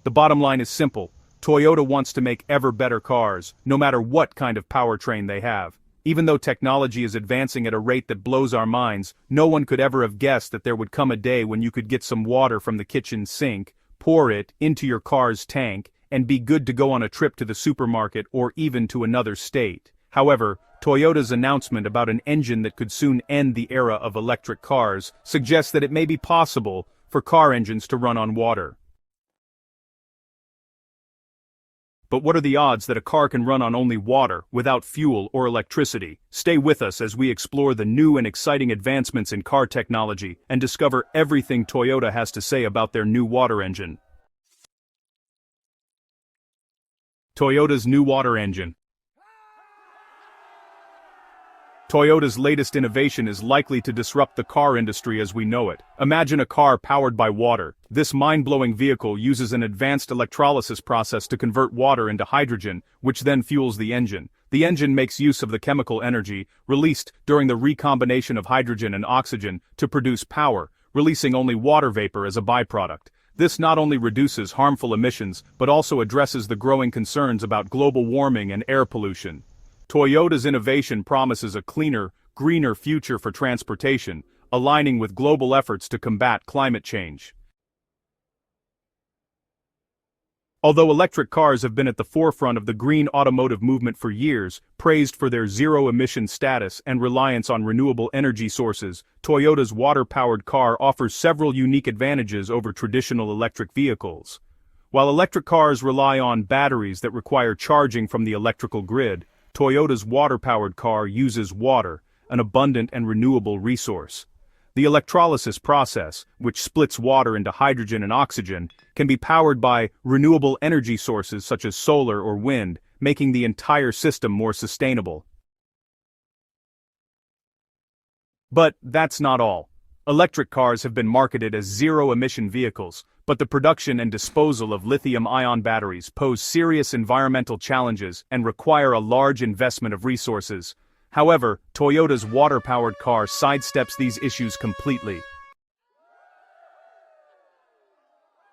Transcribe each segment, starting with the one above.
The bottom line is simple. Toyota wants to make ever better cars, no matter what kind of powertrain they have. Even though technology is advancing at a rate that blows our minds, no one could ever have guessed that there would come a day when you could get some water from the kitchen sink, pour it into your car's tank, and be good to go on a trip to the supermarket or even to another state. However, Toyota's announcement about an engine that could soon end the era of electric cars suggests that it may be possible for car engines to run on water. But what are the odds that a car can run on only water, without fuel or electricity? Stay with us as we explore the new and exciting advancements in car technology and discover everything Toyota has to say about their new water engine. Toyota's new water engine. Toyota's latest innovation is likely to disrupt the car industry as we know it. Imagine a car powered by water. This mind-blowing vehicle uses an advanced electrolysis process to convert water into hydrogen, which then fuels the engine. The engine makes use of the chemical energy released during the recombination of hydrogen and oxygen to produce power, releasing only water vapor as a byproduct. This not only reduces harmful emissions, but also addresses the growing concerns about global warming and air pollution. Toyota's innovation promises a cleaner, greener future for transportation, aligning with global efforts to combat climate change. Although electric cars have been at the forefront of the green automotive movement for years, praised for their zero-emission status and reliance on renewable energy sources, Toyota's water-powered car offers several unique advantages over traditional electric vehicles. While electric cars rely on batteries that require charging from the electrical grid, Toyota's water-powered car uses water, an abundant and renewable resource. The electrolysis process, which splits water into hydrogen and oxygen, can be powered by renewable energy sources such as solar or wind, making the entire system more sustainable. But that's not all. Electric cars have been marketed as zero-emission vehicles, but the production and disposal of lithium-ion batteries pose serious environmental challenges and require a large investment of resources. However, Toyota's water-powered car sidesteps these issues completely.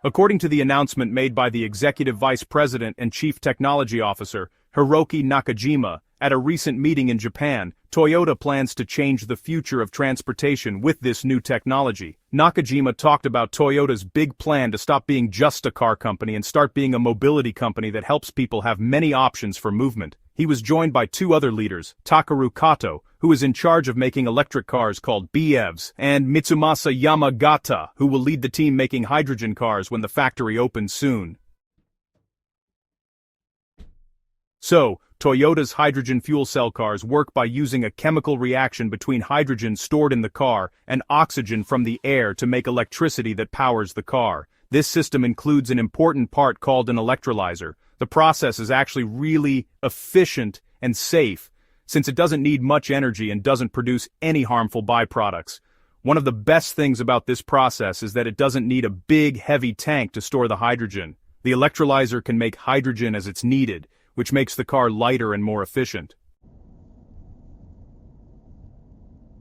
According to the announcement made by the Executive Vice President and Chief Technology Officer, Hiroki Nakajima, at a recent meeting in Japan, Toyota plans to change the future of transportation with this new technology. Nakajima talked about Toyota's big plan to stop being just a car company and start being a mobility company that helps people have many options for movement. He was joined by two other leaders, Takeru Kato, who is in charge of making electric cars called BEVs, and Mitsumasa Yamagata, who will lead the team making hydrogen cars when the factory opens soon. So, Toyota's hydrogen fuel cell cars work by using a chemical reaction between hydrogen stored in the car and oxygen from the air to make electricity that powers the car. This system includes an important part called an electrolyzer. The process is actually really efficient and safe, since it doesn't need much energy and doesn't produce any harmful byproducts. One of the best things about this process is that it doesn't need a big, heavy tank to store the hydrogen. The electrolyzer can make hydrogen as it's needed, which makes the car lighter and more efficient.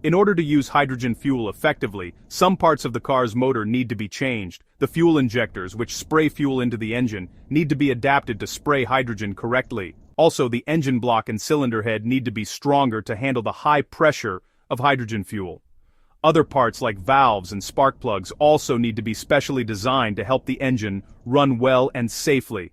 In order to use hydrogen fuel effectively, some parts of the car's motor need to be changed. The fuel injectors, which spray fuel into the engine, need to be adapted to spray hydrogen correctly. Also, the engine block and cylinder head need to be stronger to handle the high pressure of hydrogen fuel. Other parts like valves and spark plugs also need to be specially designed to help the engine run well and safely.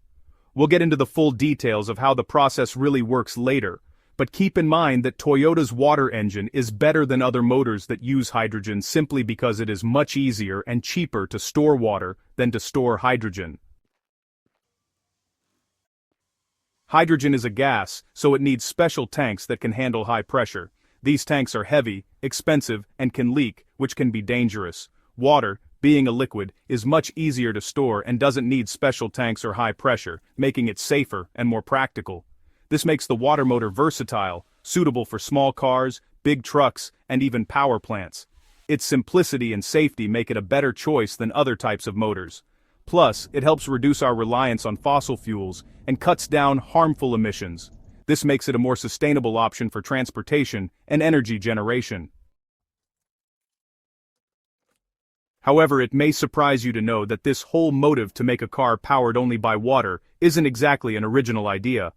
We'll get into the full details of how the process really works later, but keep in mind that Toyota's water engine is better than other motors that use hydrogen simply because it is much easier and cheaper to store water than to store hydrogen. Hydrogen is a gas, so it needs special tanks that can handle high pressure. These tanks are heavy, expensive, and can leak, which can be dangerous. Water, being a liquid, is much easier to store and doesn't need special tanks or high pressure, making it safer and more practical. This makes the water motor versatile, suitable for small cars, big trucks, and even power plants. Its simplicity and safety make it a better choice than other types of motors. Plus, it helps reduce our reliance on fossil fuels and cuts down harmful emissions. This makes it a more sustainable option for transportation and energy generation. However, it may surprise you to know that this whole motive to make a car powered only by water isn't exactly an original idea.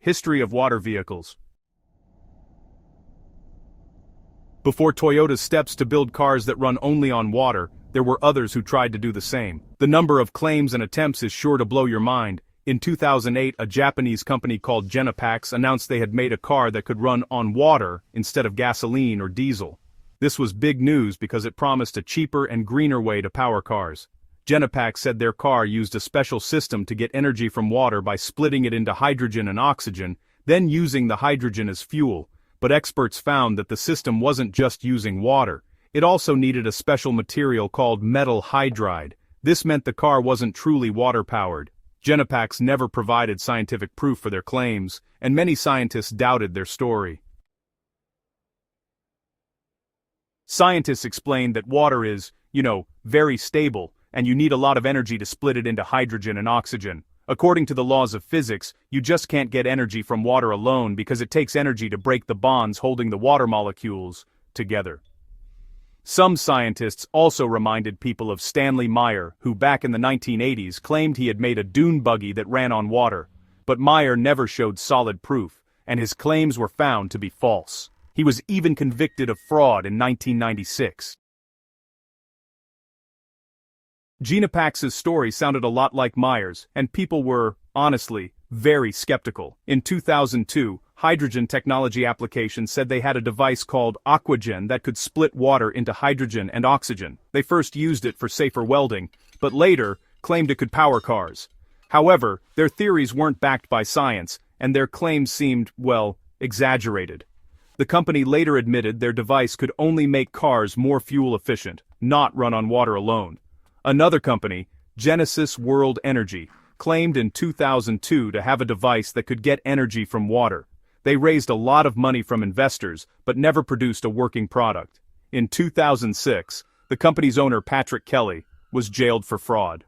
History of water vehicles. Before Toyota's steps to build cars that run only on water, there were others who tried to do the same. The number of claims and attempts is sure to blow your mind. In 2008, a Japanese company called Genapax announced they had made a car that could run on water instead of gasoline or diesel. This was big news because it promised a cheaper and greener way to power cars. Genapax said their car used a special system to get energy from water by splitting it into hydrogen and oxygen, then using the hydrogen as fuel. But experts found that the system wasn't just using water. It also needed a special material called metal hydride. This meant the car wasn't truly water-powered. Genapax never provided scientific proof for their claims, and many scientists doubted their story. Scientists explained that water is, very stable, and you need a lot of energy to split it into hydrogen and oxygen. According to the laws of physics, you just can't get energy from water alone because it takes energy to break the bonds holding the water molecules together. Some scientists also reminded people of Stanley Meyer, who back in the 1980s claimed he had made a dune buggy that ran on water. But Meyer never showed solid proof, and his claims were found to be false. He was even convicted of fraud in 1996. Genapax's story sounded a lot like Meyer's, and people were, honestly, very skeptical. In 2002, hydrogen technology applications said they had a device called Aquagen that could split water into hydrogen and oxygen. They first used it for safer welding, but later claimed it could power cars. However, their theories weren't backed by science, and their claims seemed, exaggerated. The company later admitted their device could only make cars more fuel efficient, not run on water alone. Another company, Genesis World Energy, claimed in 2002 to have a device that could get energy from water. They raised a lot of money from investors, but never produced a working product. In 2006, the company's owner Patrick Kelly was jailed for fraud.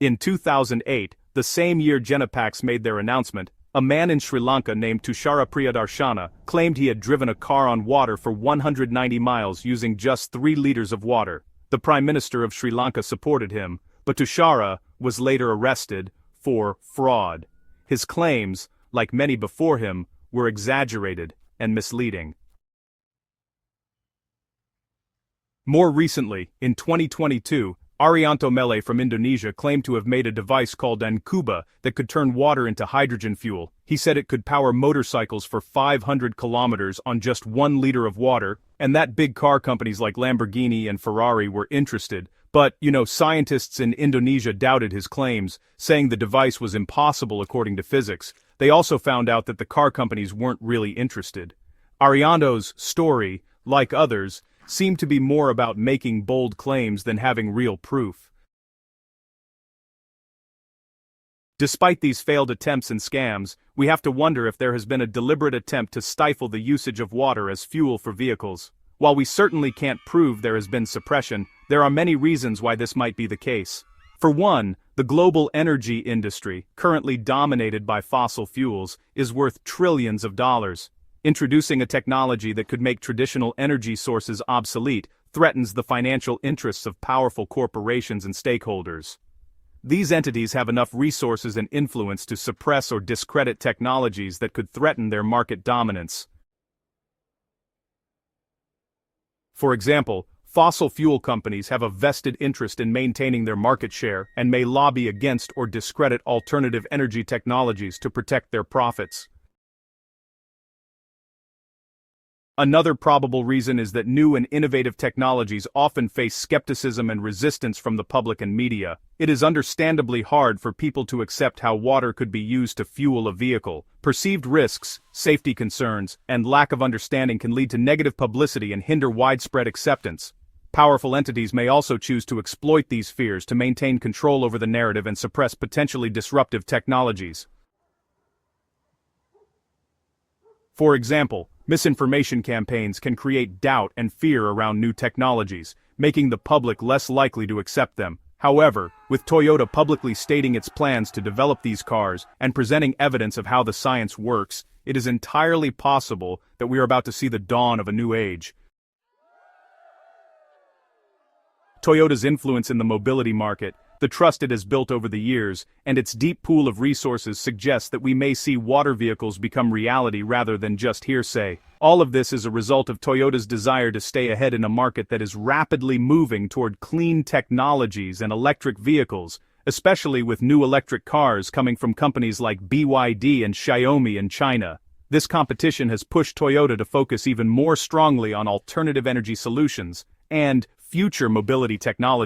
In 2008, the same year Genapax made their announcement, a man in Sri Lanka named Tushara Priyadarshana claimed he had driven a car on water for 190 miles using just 3 liters of water. The Prime Minister of Sri Lanka supported him, but Tushara was later arrested for fraud. His claims, like many before him, were exaggerated and misleading. More recently, in 2022, Arianto Mele from Indonesia claimed to have made a device called Ankuba that could turn water into hydrogen fuel. He said it could power motorcycles for 500 kilometers on just 1 liter of water, and that big car companies like Lamborghini and Ferrari were interested. But, scientists in Indonesia doubted his claims, saying the device was impossible according to physics. They also found out that the car companies weren't really interested. Arianto's story, like others, seemed to be more about making bold claims than having real proof. Despite these failed attempts and scams, we have to wonder if there has been a deliberate attempt to stifle the usage of water as fuel for vehicles. While we certainly can't prove there has been suppression, there are many reasons why this might be the case. For one, the global energy industry, currently dominated by fossil fuels, is worth trillions of dollars. Introducing a technology that could make traditional energy sources obsolete threatens the financial interests of powerful corporations and stakeholders. These entities have enough resources and influence to suppress or discredit technologies that could threaten their market dominance. For example, fossil fuel companies have a vested interest in maintaining their market share and may lobby against or discredit alternative energy technologies to protect their profits. Another probable reason is that new and innovative technologies often face skepticism and resistance from the public and media. It is understandably hard for people to accept how water could be used to fuel a vehicle. Perceived risks, safety concerns, and lack of understanding can lead to negative publicity and hinder widespread acceptance. Powerful entities may also choose to exploit these fears to maintain control over the narrative and suppress potentially disruptive technologies. For example, misinformation campaigns can create doubt and fear around new technologies, making the public less likely to accept them. However, with Toyota publicly stating its plans to develop these cars and presenting evidence of how the science works, it is entirely possible that we are about to see the dawn of a new age. Toyota's influence in the mobility market, the trust it has built over the years, and its deep pool of resources suggests that we may see water vehicles become reality rather than just hearsay. All of this is a result of Toyota's desire to stay ahead in a market that is rapidly moving toward clean technologies and electric vehicles, especially with new electric cars coming from companies like BYD and Xiaomi in China. This competition has pushed Toyota to focus even more strongly on alternative energy solutions and future mobility technology.